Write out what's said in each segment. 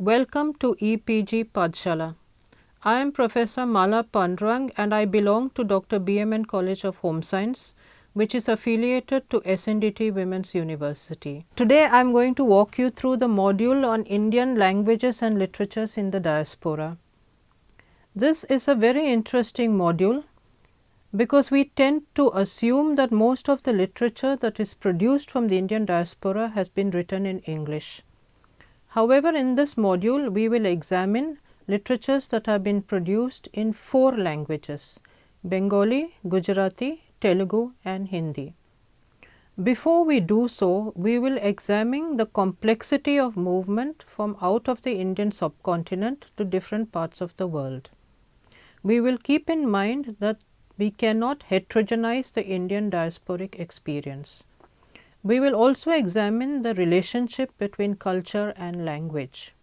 Welcome to EPG Padshala. I am Professor Mala Pandurang and I belong to Dr. BMN College of Home Science, which is affiliated to SNDT Women's University. Today I am going to walk you through the module on Indian languages and literatures in the diaspora. This is a very interesting module because we tend to assume that most of the literature that is produced from the Indian diaspora has been written in English. However, in this module we will examine literatures that have been produced in 4 languages: Bengali, Gujarati, Telugu and Hindi. Before we do so, we will examine the complexity of movement from out of the Indian subcontinent to different parts of the world. We will keep in mind that we cannot heterogenize the Indian diasporic experience. We will also examine the relationship between culture and language.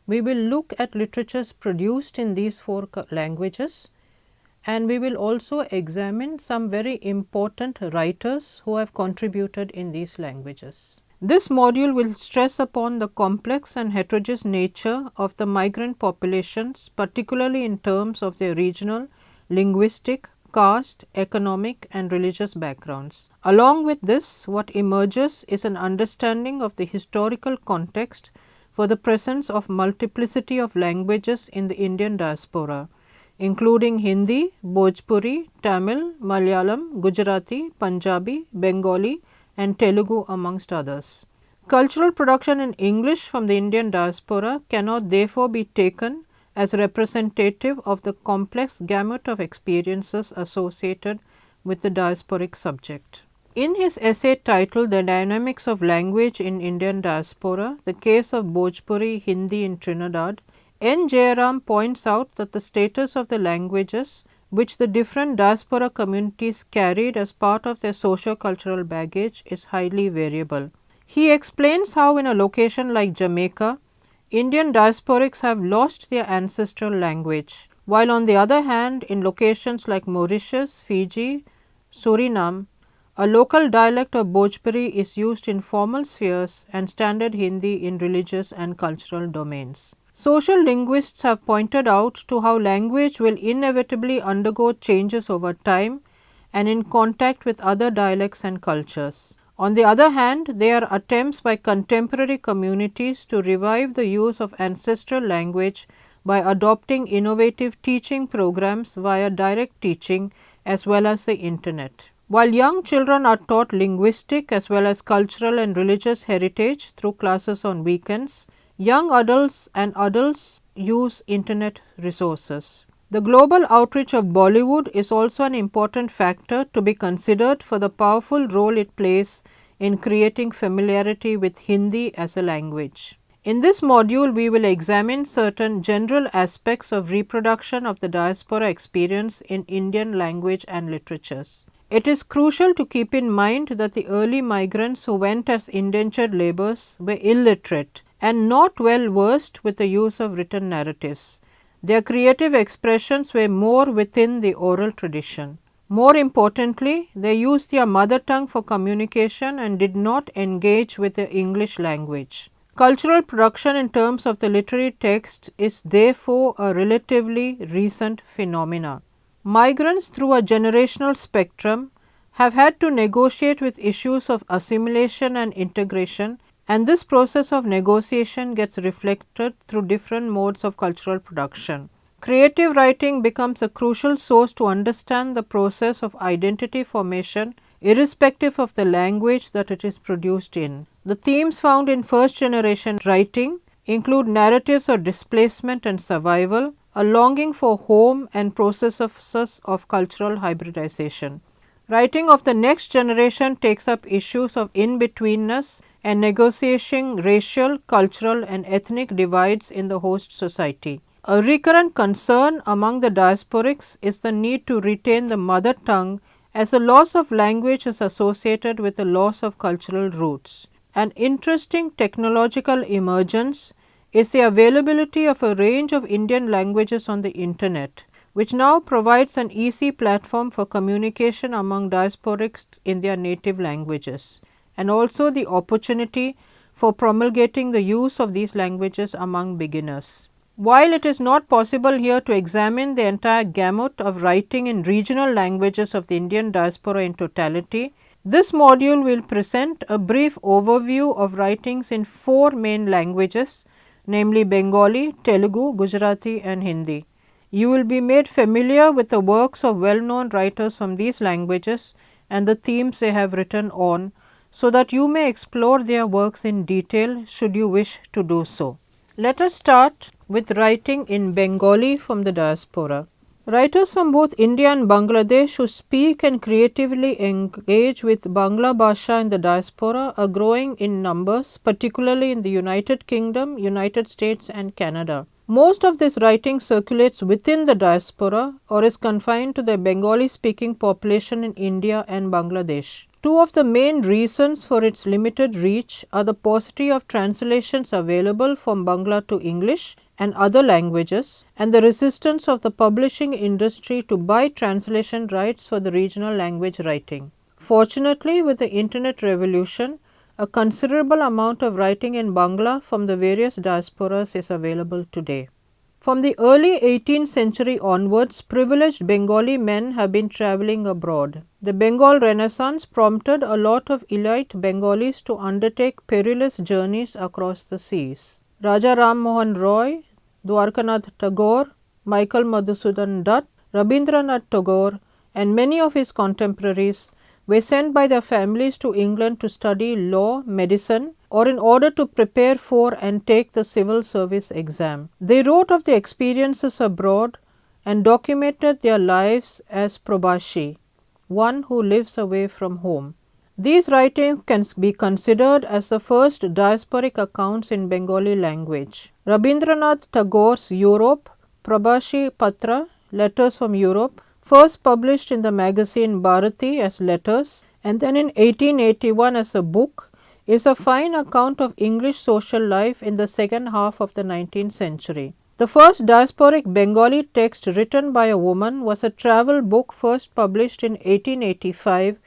We will look at literatures produced in these 4 languages, and we will also examine some very important writers who have contributed in these languages. This module will stress upon the complex and heterogeneous nature of the migrant populations, particularly in terms of their regional, linguistic, caste, economic and religious backgrounds. Along with this, what emerges is an understanding of the historical context for the presence of multiplicity of languages in the Indian diaspora, including Hindi, Bhojpuri, Tamil, Malayalam, Gujarati, Punjabi, Bengali and Telugu amongst others. Cultural production in English from the Indian diaspora cannot therefore be taken as representative of the complex gamut of experiences associated with the diasporic subject. In his essay titled The Dynamics of Language in Indian Diaspora, the case of Bhojpuri Hindi in Trinidad, N. Jayaram points out that the status of the languages which the different diaspora communities carried as part of their socio-cultural baggage is highly variable. He explains how in a location like Jamaica, Indian diasporics have lost their ancestral language, while on the other hand in locations like Mauritius, Fiji, Suriname, a local dialect of Bhojpuri is used in formal spheres and standard Hindi in religious and cultural domains. Social linguists have pointed out to how language will inevitably undergo changes over time and in contact with other dialects and cultures. On the other hand, there are attempts by contemporary communities to revive the use of ancestral language by adopting innovative teaching programs via direct teaching as well as the internet. While young children are taught linguistic as well as cultural and religious heritage through classes on weekends, young adults and adults use internet resources. The global outreach of Bollywood is also an important factor to be considered for the powerful role it plays in creating familiarity with Hindi as a language. In this module, we will examine certain general aspects of reproduction of the diaspora experience in Indian language and literatures. It is crucial to keep in mind that the early migrants who went as indentured labourers were illiterate and not well versed with the use of written narratives. Their creative expressions were more within the oral tradition. More importantly, they used their mother tongue for communication and did not engage with the English language. Cultural production in terms of the literary text is therefore a relatively recent phenomena. Migrants through a generational spectrum have had to negotiate with issues of assimilation and integration, and this process of negotiation gets reflected through different modes of cultural production. Creative writing becomes a crucial source to understand the process of identity formation irrespective of the language that it is produced in. The themes found in first generation writing include narratives of displacement and survival, a longing for home and processes of cultural hybridization. Writing of the next generation takes up issues of in-betweenness and negotiating racial, cultural and ethnic divides in the host society. A recurrent concern among the diasporics is the need to retain the mother tongue, as the loss of language is associated with the loss of cultural roots. An interesting technological emergence is the availability of a range of Indian languages on the internet, which now provides an easy platform for communication among diasporics in their native languages, and also the opportunity for promulgating the use of these languages among beginners. While it is not possible here to examine the entire gamut of writing in regional languages of the Indian diaspora in totality, this module will present a brief overview of writings in 4 main languages, namely Bengali, Telugu, Gujarati and Hindi. You will be made familiar with the works of well-known writers from these languages and the themes they have written on, so that you may explore their works in detail should you wish to do so. Let us start with writing in Bengali from the diaspora. Writers from both India and Bangladesh who speak and creatively engage with Bangla Bhasha in the diaspora are growing in numbers, particularly in the United Kingdom, United States and Canada. Most of this writing circulates within the diaspora or is confined to the Bengali speaking population in India and Bangladesh. Two of the main reasons for its limited reach are the paucity of translations available from Bangla to English and other languages, and the resistance of the publishing industry to buy translation rights for the regional language writing. Fortunately, with the internet revolution, a considerable amount of writing in Bangla from the various diasporas is available today. From the early 18th century onwards, privileged Bengali men have been travelling abroad. The Bengal Renaissance prompted a lot of elite Bengalis to undertake perilous journeys across the seas. Raja Ram Mohan Roy, Dwarkanath Tagore, Michael Madhusudan Dutt, Rabindranath Tagore and many of his contemporaries were sent by their families to England to study law, medicine or in order to prepare for and take the civil service exam. They wrote of their experiences abroad and documented their lives as Prabashi, one who lives away from home. These writings can be considered as the first diasporic accounts in Bengali language. Rabindranath Tagore's Europe, Prabashi Patra, Letters from Europe, first published in the magazine Bharati as letters and then in 1881 as a book, is a fine account of English social life in the second half of the 19th century. The first diasporic Bengali text written by a woman was a travel book first published in 1885,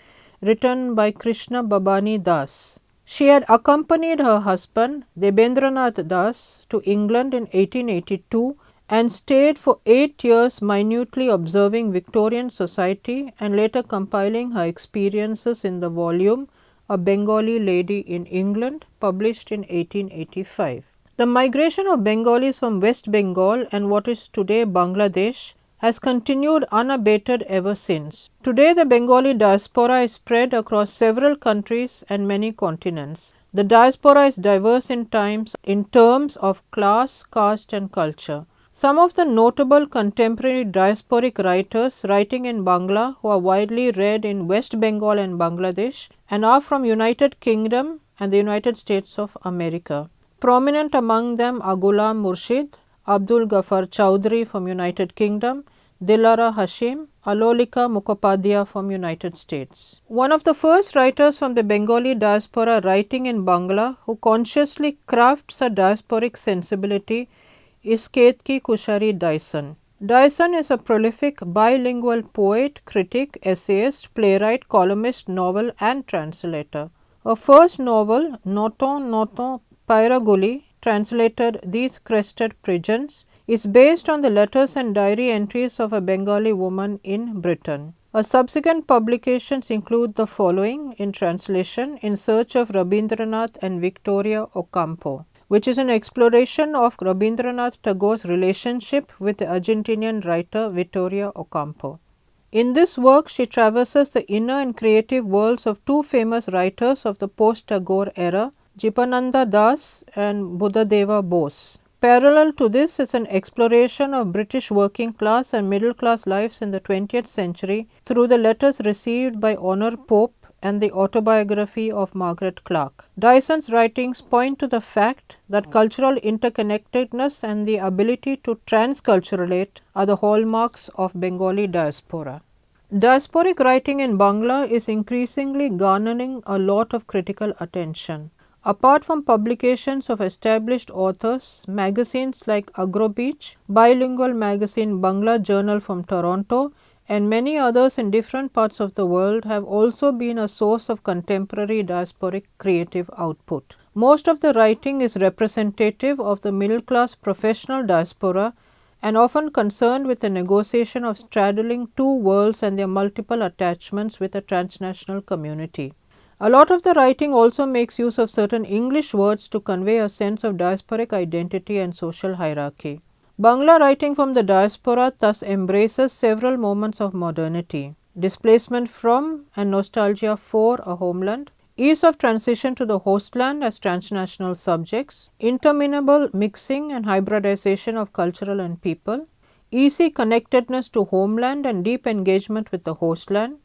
written by Krishna Babani Das. She had accompanied her husband Debendranath Das to England in 1882 and stayed for 8 years minutely observing Victorian society and later compiling her experiences in the volume A Bengali Lady in England, published in 1885. The migration of Bengalis from West Bengal and what is today Bangladesh has continued unabated ever since. Today the Bengali diaspora is spread across several countries and many continents. The diaspora is diverse in terms of class, caste and culture. Some of the notable contemporary diasporic writers writing in Bangla who are widely read in West Bengal and Bangladesh and are from United Kingdom and the United States of America. Prominent among them are Ghulam Murshid, Abdul Ghaffar Chowdhury from United Kingdom, Dilara Hashim, Alolika Mukhopadhyay from United States. One of the first writers from the Bengali diaspora writing in Bangla who consciously crafts a diasporic sensibility is Ketki Kushari Dyson. Dyson is a prolific bilingual poet, critic, essayist, playwright, columnist, novel and translator. Her first novel, Noton Noton Pairaguli, translated These Crested Pigeons, is based on the letters and diary entries of a Bengali woman in Britain. Her subsequent publications include the following in translation, In Search of Rabindranath and Victoria Ocampo, which is an exploration of Rabindranath Tagore's relationship with the Argentinian writer Vittoria Ocampo. In this work, she traverses the inner and creative worlds of two famous writers of the post-Tagore era, Jipananda Das and Buddhadeva Bose. Parallel to this is an exploration of British working class and middle class lives in the 20th century through the letters received by Honor Pope and the autobiography of Margaret Clark. Dyson's writings point to the fact that cultural interconnectedness and the ability to transculturate are the hallmarks of Bengali diaspora. Diasporic writing in Bangla is increasingly garnering a lot of critical attention. Apart from publications of established authors, magazines like Agrobeach, bilingual magazine Bangla Journal from Toronto, and many others in different parts of the world have also been a source of contemporary diasporic creative output. Most of the writing is representative of the middle-class professional diaspora and often concerned with the negotiation of straddling two worlds and their multiple attachments with a transnational community. A lot of the writing also makes use of certain English words to convey a sense of diasporic identity and social hierarchy. Bangla writing from the diaspora thus embraces several moments of modernity: displacement from and nostalgia for a homeland, ease of transition to the hostland as transnational subjects, interminable mixing and hybridization of cultural and people, easy connectedness to homeland and deep engagement with the hostland,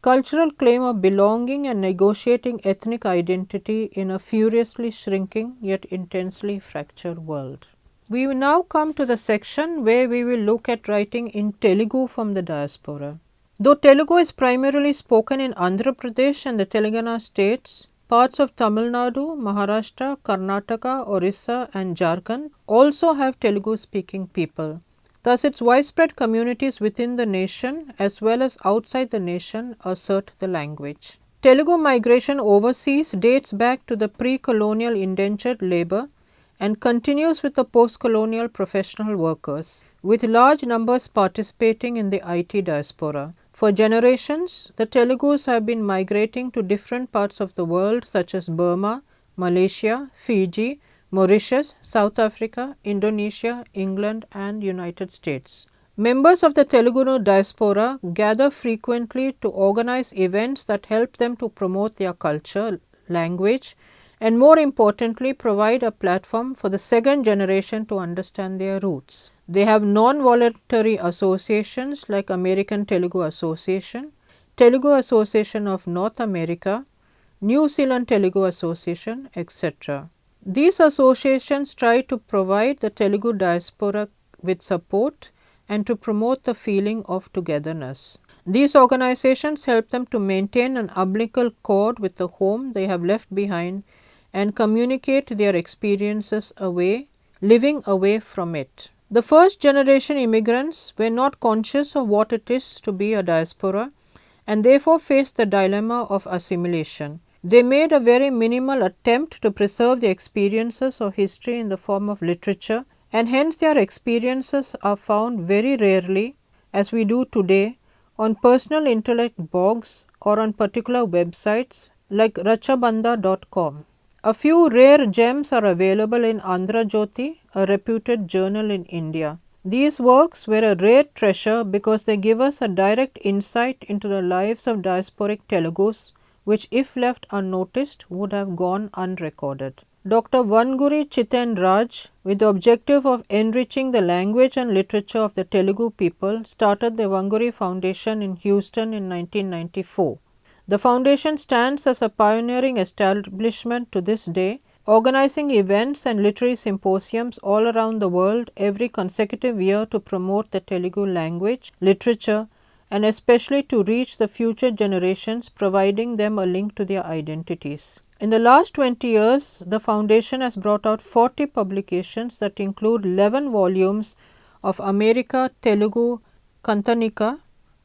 cultural claim of belonging and negotiating ethnic identity in a furiously shrinking yet intensely fractured world. We will now come to the section where we will look at writing in Telugu from the diaspora. Though Telugu is primarily spoken in Andhra Pradesh and the Telangana states, parts of Tamil Nadu, Maharashtra, Karnataka, Orissa and Jharkhand also have Telugu speaking people. Thus, its widespread communities within the nation as well as outside the nation assert the language. Telugu migration overseas dates back to the pre-colonial indentured labor and continues with the post-colonial professional workers, with large numbers participating in the IT diaspora. For generations, the Telugus have been migrating to different parts of the world such as Burma, Malaysia, Fiji, Mauritius, South Africa, Indonesia, England and United States. Members of the Telugu diaspora gather frequently to organize events that help them to promote their culture, language and more importantly provide a platform for the second generation to understand their roots. They have non-voluntary associations like American Telugu Association, Telugu Association of North America, New Zealand Telugu Association, etc. These associations try to provide the Telugu diaspora with support and to promote the feeling of togetherness. These organizations help them to maintain an umbilical cord with the home they have left behind and communicate their experiences living away from it. The first generation immigrants were not conscious of what it is to be a diaspora and therefore faced the dilemma of assimilation. They made a very minimal attempt to preserve the experiences of history in the form of literature, and hence their experiences are found very rarely, as we do today, on personal intellect blogs or on particular websites like rachabandha.com. A few rare gems are available in Andhra Jyoti, a reputed journal in India. These works were a rare treasure because they give us a direct insight into the lives of diasporic Telugus, which if left unnoticed would have gone unrecorded. Dr. Vanguri Chiten Raj, with the objective of enriching the language and literature of the Telugu people, started the Vanguri Foundation in Houston in 1994. The foundation stands as a pioneering establishment to this day, organizing events and literary symposiums all around the world every consecutive year to promote the Telugu language, literature, and especially to reach the future generations, providing them a link to their identities. In the last 20 years, the foundation has brought out 40 publications that include 11 volumes of America Telugu Kantanika,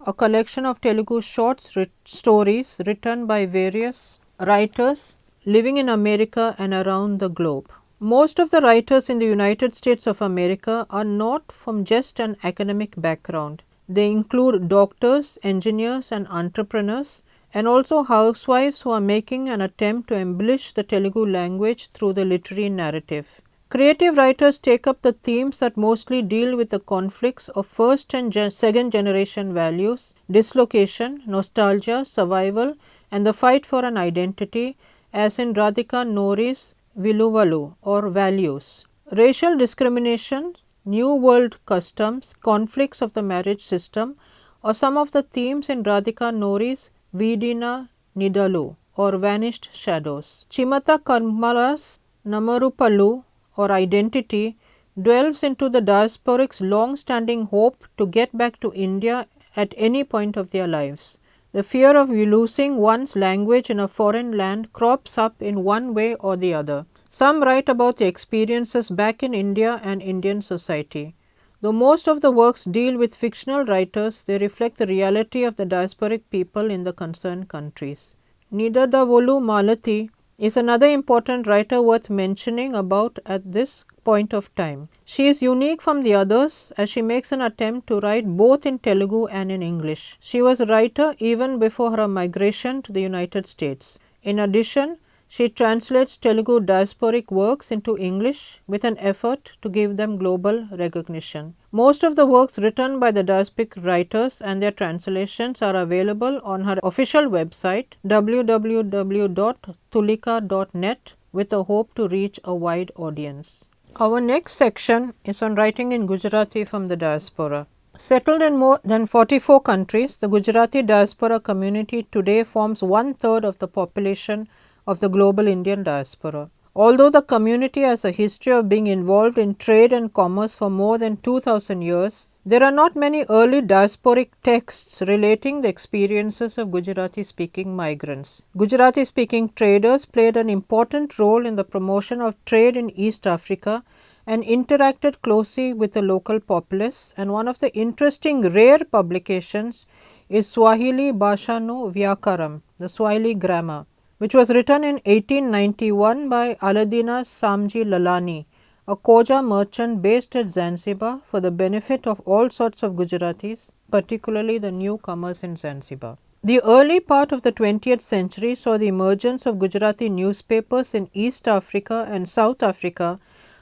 a collection of Telugu short stories written by various writers living in America and around the globe. Most of the writers in the United States of America are not from just an academic background. They include doctors, engineers and entrepreneurs, and also housewives who are making an attempt to embellish the Telugu language through the literary narrative. Creative writers take up the themes that mostly deal with the conflicts of first and second generation values, dislocation, nostalgia, survival, and the fight for an identity, as in Radhika Nori's Viluvalu or Values. Racial discrimination, New World customs, conflicts of the marriage system, or some of the themes in Radhika Nori's Vidina Nidalu or Vanished Shadows. Chimata Karmala's Namarupalu or Identity delves into the diasporic's long-standing hope to get back to India at any point of their lives. The fear of losing one's language in a foreign land crops up in one way or the other. Some write about the experiences back in India and Indian society. Though most of the works deal with fictional writers, they reflect the reality of the diasporic people in the concerned countries. Nidadavolu Malati, is another important writer worth mentioning about at this point of time. She is unique from the others as she makes an attempt to write both in Telugu and in English. She was a writer even before her migration to the United States. In addition, she translates Telugu diasporic works into English with an effort to give them global recognition. Most of the works written by the diasporic writers and their translations are available on her official website www.tulika.net with a hope to reach a wide audience. Our next section is on writing in Gujarati from the diaspora. Settled in more than 44 countries, the Gujarati diaspora community today forms 1/3 of the population of the global Indian diaspora. Although the community has a history of being involved in trade and commerce for more than 2000 years, there are not many early diasporic texts relating the experiences of Gujarati speaking migrants. Gujarati speaking traders played an important role in the promotion of trade in East Africa and interacted closely with the local populace, and one of the interesting rare publications is Swahili Bhasha no Vyakaram, the Swahili grammar, which was written in 1891 by Aladina Samji Lalani, a Koja merchant based at Zanzibar for the benefit of all sorts of Gujaratis, particularly the newcomers in Zanzibar. The early part of the 20th century saw the emergence of Gujarati newspapers in East Africa and South Africa,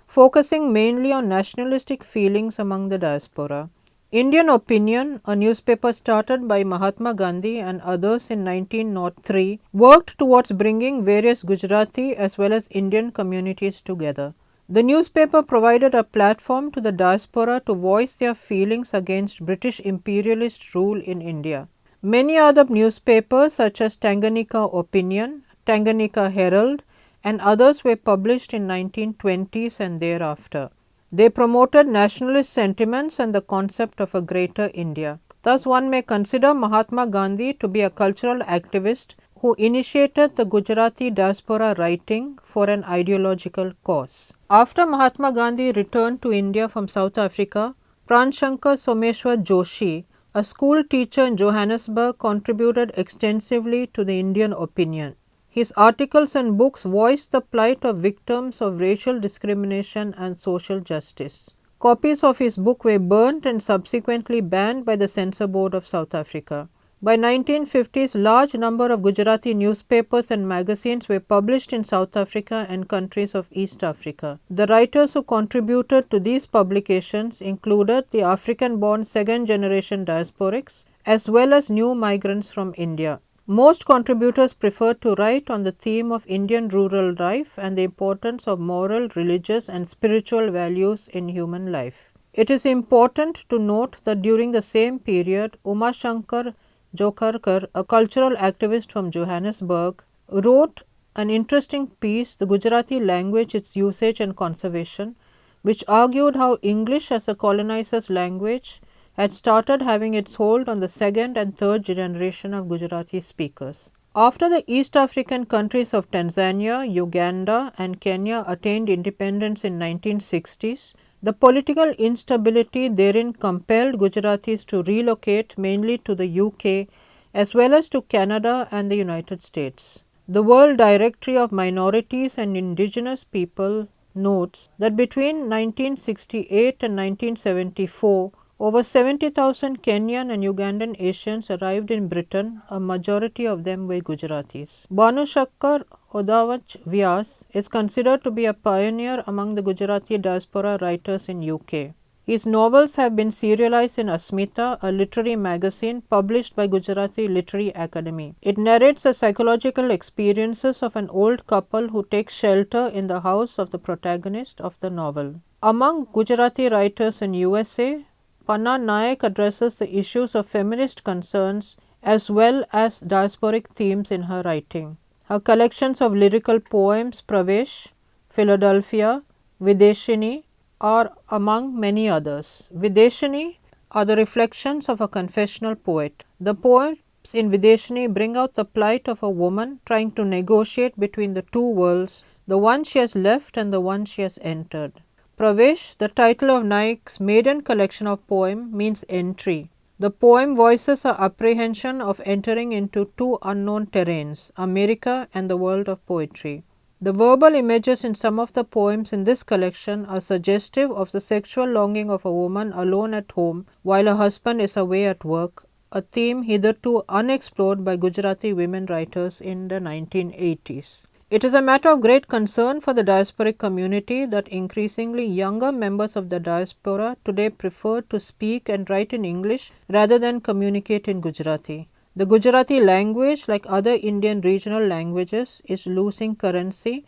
focusing mainly on nationalistic feelings among the diaspora. Indian Opinion, a newspaper started by Mahatma Gandhi and others in 1903, worked towards bringing various Gujarati as well as Indian communities together. The newspaper provided a platform to the diaspora to voice their feelings against British imperialist rule in India. Many other newspapers such as Tanganyika Opinion, Tanganyika Herald and others were published in 1920s and thereafter. They promoted nationalist sentiments and the concept of a greater India. Thus, one may consider Mahatma Gandhi to be a cultural activist who initiated the Gujarati diaspora writing for an ideological cause. After Mahatma Gandhi returned to India from South Africa, Pranshankar Someshwar Joshi, a school teacher in Johannesburg, contributed extensively to the Indian Opinion. His articles and books voiced the plight of victims of racial discrimination and social justice. Copies of his book were burnt and subsequently banned by the Censor Board of South Africa. By 1950s, large number of Gujarati newspapers and magazines were published in South Africa and countries of East Africa. The writers who contributed to these publications included the African-born second-generation diasporics as well as new migrants from India. Most contributors preferred to write on the theme of Indian rural life and the importance of moral, religious and spiritual values in human life. It is important to note that during the same period, Uma Shankar Jokharkar, a cultural activist from Johannesburg, wrote an interesting piece, The Gujarati Language, Its Usage and Conservation, which argued how English as a colonizer's language had started having its hold on the second and third generation of Gujarati speakers. After the East African countries of Tanzania, Uganda and Kenya attained independence in 1960s, the political instability therein compelled Gujaratis to relocate mainly to the UK as well as to Canada and the United States. The World Directory of Minorities and Indigenous People notes that between 1968 and 1974, over 70,000 Kenyan and Ugandan Asians arrived in Britain, a majority of them were Gujaratis. Bhanushankar Odawach Vyas is considered to be a pioneer among the Gujarati diaspora writers in UK. His novels have been serialized in Asmita, a literary magazine published by Gujarati Literary Academy. It narrates the psychological experiences of an old couple who take shelter in the house of the protagonist of the novel. Among Gujarati writers in USA, Panna Naik addresses the issues of feminist concerns as well as diasporic themes in her writing. Her collections of lyrical poems, Pravesh, Philadelphia, Videshini, are among many others. Videshini are the reflections of a confessional poet. The poems in Videshini bring out the plight of a woman trying to negotiate between the two worlds, the one she has left and the one she has entered. Pravesh, the title of Naik's maiden collection of poems, means entry. The poem voices our apprehension of entering into two unknown terrains, America and the world of poetry. The verbal images in some of the poems in this collection are suggestive of the sexual longing of a woman alone at home while her husband is away at work, a theme hitherto unexplored by Gujarati women writers in the 1980s. It is a matter of great concern for the diasporic community that increasingly younger members of the diaspora today prefer to speak and write in English rather than communicate in Gujarati. The Gujarati language, like other Indian regional languages, is losing currency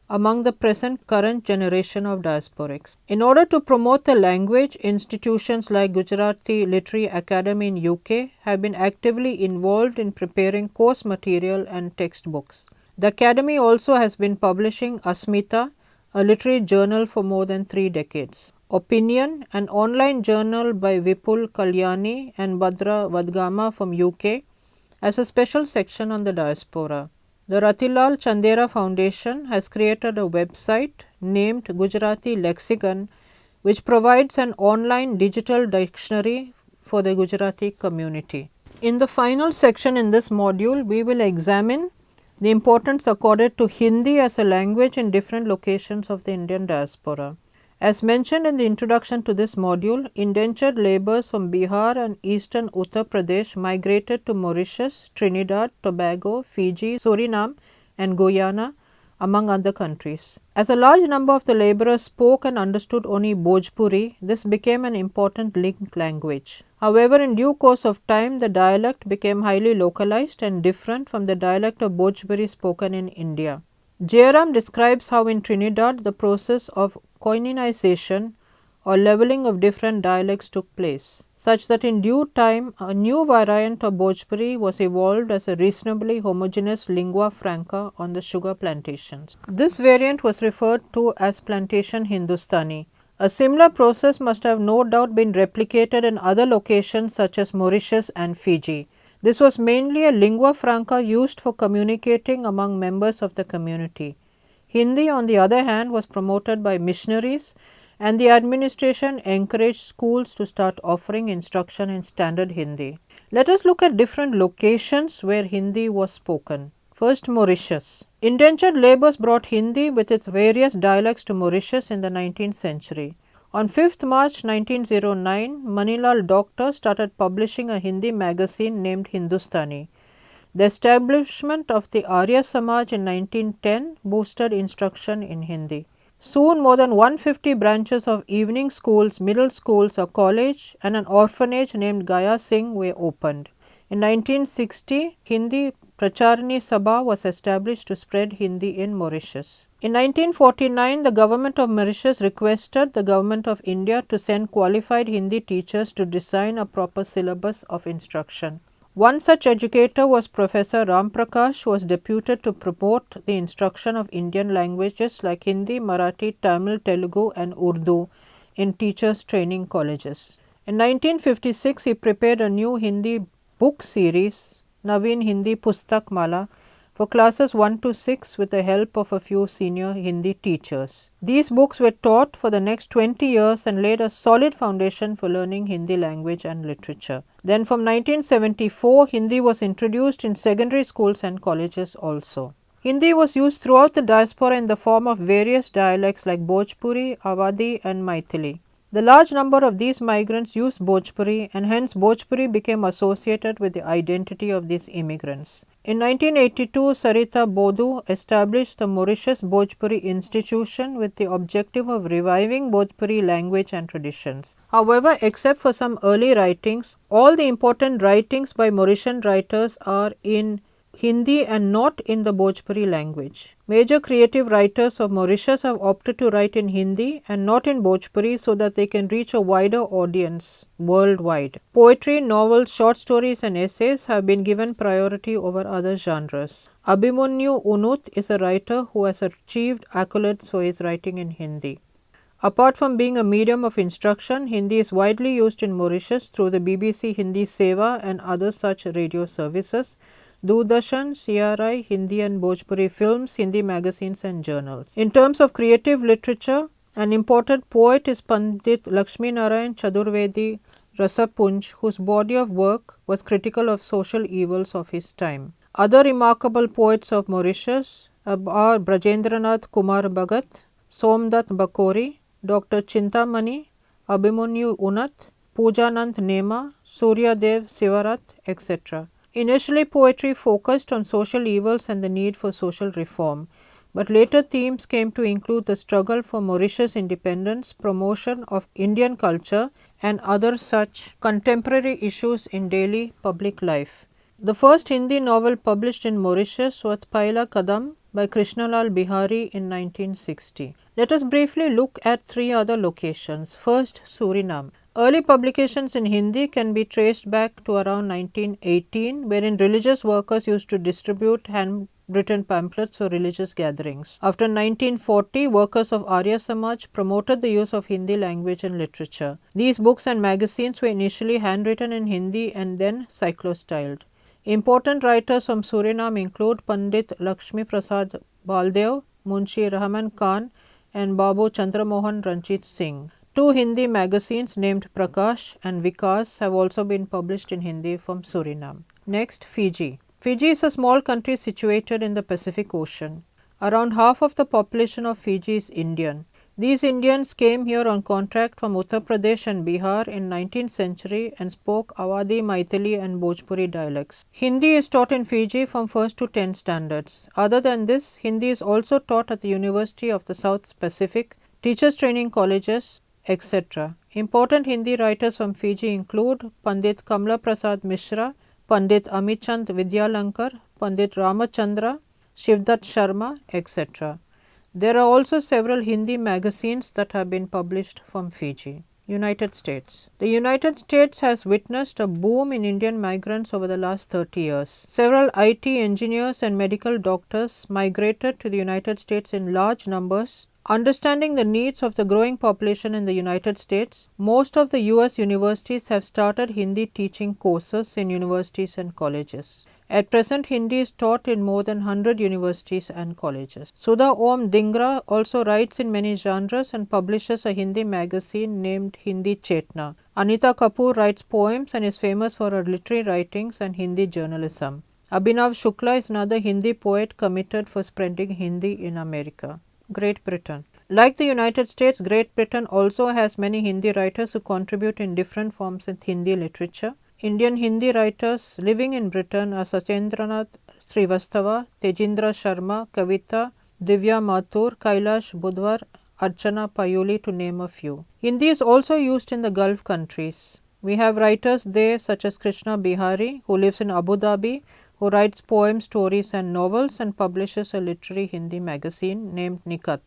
among the current generation of diasporics. In order to promote the language, institutions like Gujarati Literary Academy in UK have been actively involved in preparing course material and textbooks. The Academy also has been publishing Asmita, a literary journal for more than 3 decades. Opinion, an online journal by Vipul Kalyani and Bhadra Vadgama from UK, as a special section on the diaspora. The Ratilal Chandera Foundation has created a website named Gujarati Lexicon, which provides an online digital dictionary for the Gujarati community. In the final section in this module, we will examine the importance accorded to Hindi as a language in different locations of the Indian diaspora. As mentioned in the introduction to this module, indentured labourers from Bihar and eastern Uttar Pradesh migrated to Mauritius, Trinidad, Tobago, Fiji, Suriname and Guyana, among other countries. As a large number of the labourers spoke and understood only Bhojpuri, this became an important link language. However, in due course of time, the dialect became highly localized and different from the dialect of Bhojpuri spoken in India. Jairam describes how in Trinidad the process of koinization or levelling of different dialects took place, such that in due time a new variant of Bhojpuri was evolved as a reasonably homogeneous lingua franca on the sugar plantations. This variant was referred to as plantation Hindustani. A similar process must have no doubt been replicated in other locations such as Mauritius and Fiji. This was mainly a lingua franca used for communicating among members of the community. Hindi, on the other hand, was promoted by missionaries, and the administration encouraged schools to start offering instruction in standard Hindi. Let us look at different locations where Hindi was spoken. First, Mauritius. Indentured labourers brought Hindi with its various dialects to Mauritius in the 19th century. On 5th March 1909, Manilal Doctor started publishing a Hindi magazine named Hindustani. The establishment of the Arya Samaj in 1910 boosted instruction in Hindi. Soon more than 150 branches of evening schools, middle schools, a college and an orphanage named Gaya Singh were opened. In 1960, Hindi Pracharani Sabha was established to spread Hindi in Mauritius. In 1949, the government of Mauritius requested the government of India to send qualified Hindi teachers to design a proper syllabus of instruction. One such educator was Professor Ram Prakash, who was deputed to promote the instruction of Indian languages like Hindi, Marathi, Tamil, Telugu and Urdu in teachers training colleges. In 1956, he prepared a new Hindi book series, Naveen Hindi Pustak Mala, for classes 1 to 6 with the help of a few senior Hindi teachers. These books were taught for the next 20 years and laid a solid foundation for learning Hindi language and literature. Then from 1974, Hindi was introduced in secondary schools and colleges also. Hindi was used throughout the diaspora in the form of various dialects like Bhojpuri, Awadhi and Maithili. The large number of these migrants used Bhojpuri and hence Bhojpuri became associated with the identity of these immigrants. In 1982, Sarita Bodu established the Mauritius Bhojpuri Institution with the objective of reviving Bhojpuri language and traditions. However, except for some early writings, all the important writings by Mauritian writers are in Hindi and not in the Bhojpuri language. Major creative writers of Mauritius have opted to write in Hindi and not in Bhojpuri so that they can reach a wider audience worldwide. Poetry, novels, short stories and essays have been given priority over other genres. Abhimanyu Unut is a writer who has achieved accolades for his writing in Hindi. Apart from being a medium of instruction, Hindi is widely used in Mauritius through the BBC Hindi Seva and other such radio services, Doordarshan, CRI, Hindi and Bhojpuri films, Hindi magazines and journals. In terms of creative literature, an important poet is Pandit Lakshmi Narayan Chaturvedi, Rasapunj, whose body of work was critical of social evils of his time. Other remarkable poets of Mauritius are Brajendranath Kumar Bhagat, Somdat Bakori, Dr. Chintamani, Abhimanyu Unath, Poojanand Nema, Suryadev Sivarat, etc. Initially, poetry focused on social evils and the need for social reform, but later themes came to include the struggle for Mauritius independence, promotion of Indian culture, and other such contemporary issues in daily public life. The first Hindi novel published in Mauritius was Paila Kadam by Krishnalal Bihari in 1960. Let us briefly look at three other locations. First, Suriname. Early publications in Hindi can be traced back to around 1918, wherein religious workers used to distribute handwritten pamphlets for religious gatherings. After 1940, workers of Arya Samaj promoted the use of Hindi language and literature. These books and magazines were initially handwritten in Hindi and then cyclo-styled. Important writers from Suriname include Pandit Lakshmi Prasad Baldev, Munshi Rahman Khan, and Babu Chandramohan Ranjit Singh. Two Hindi magazines named Prakash and Vikas have also been published in Hindi from Suriname. Next, Fiji. Fiji is a small country situated in the Pacific Ocean. Around half of the population of Fiji is Indian. These Indians came here on contract from Uttar Pradesh and Bihar in 19th century and spoke Awadhi, Maithili and Bhojpuri dialects. Hindi is taught in Fiji from 1st to 10th standards. Other than this, Hindi is also taught at the University of the South Pacific, teachers training colleges, etc. Important Hindi writers from Fiji include Pandit Kamla Prasad Mishra, Pandit Amichand Vidyalankar, Pandit Ramachandra, Shivdat Sharma, etc. There are also several Hindi magazines that have been published from Fiji. United States. The United States has witnessed a boom in Indian migrants over the last 30 years. Several IT engineers and medical doctors migrated to the United States in large numbers. Understanding the needs of the growing population in the United States, most of the US universities have started Hindi teaching courses in universities and colleges. At present, Hindi is taught in more than 100 universities and colleges. Sudha Om Dingra also writes in many genres and publishes a Hindi magazine named Hindi Chetna. Anita Kapoor writes poems and is famous for her literary writings and Hindi journalism. Abhinav Shukla is another Hindi poet committed for spreading Hindi in America. Great Britain. Like the United States, Great Britain also has many Hindi writers who contribute in different forms in Hindi literature. Indian Hindi writers living in Britain are Satyendranath Srivastava, Tejindra Sharma, Kavita, Divya Mathur, Kailash Budhwar, Archana Payuli to name a few. Hindi is also used in the Gulf countries. We have writers there such as Krishna Bihari, who lives in Abu Dhabi, who writes poems, stories and novels and publishes a literary Hindi magazine named Nikat.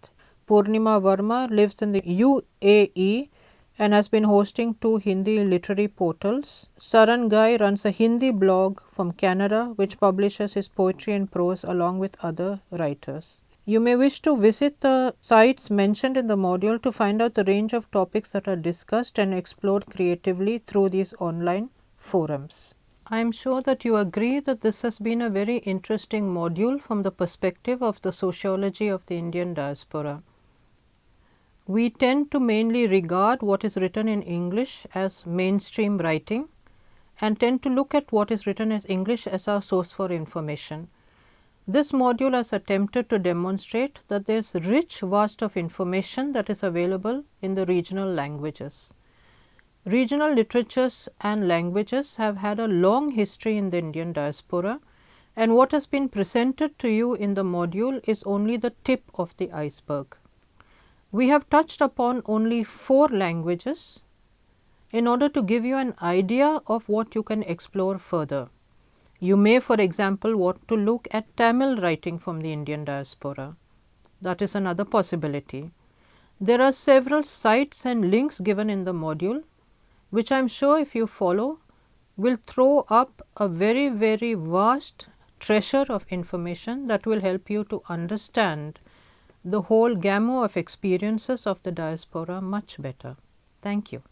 Purnima Verma lives in the UAE and has been hosting 2 Hindi literary portals. Saran Gai runs a Hindi blog from Canada which publishes his poetry and prose along with other writers. You may wish to visit the sites mentioned in the module to find out the range of topics that are discussed and explored creatively through these online forums. I am sure that you agree that this has been a very interesting module from the perspective of the sociology of the Indian diaspora. We tend to mainly regard what is written in English as mainstream writing and tend to look at what is written as English as our source for information. This module has attempted to demonstrate that there is rich vast of information that is available in the regional languages. Regional literatures and languages have had a long history in the Indian diaspora, and what has been presented to you in the module is only the tip of the iceberg. We have touched upon only 4 languages in order to give you an idea of what you can explore further. You may, for example, want to look at Tamil writing from the Indian diaspora. That is another possibility. There are several sites and links given in the module, which I am sure if you follow will throw up a very, very vast treasure of information that will help you to understand the whole gamut of experiences of the diaspora much better. Thank you.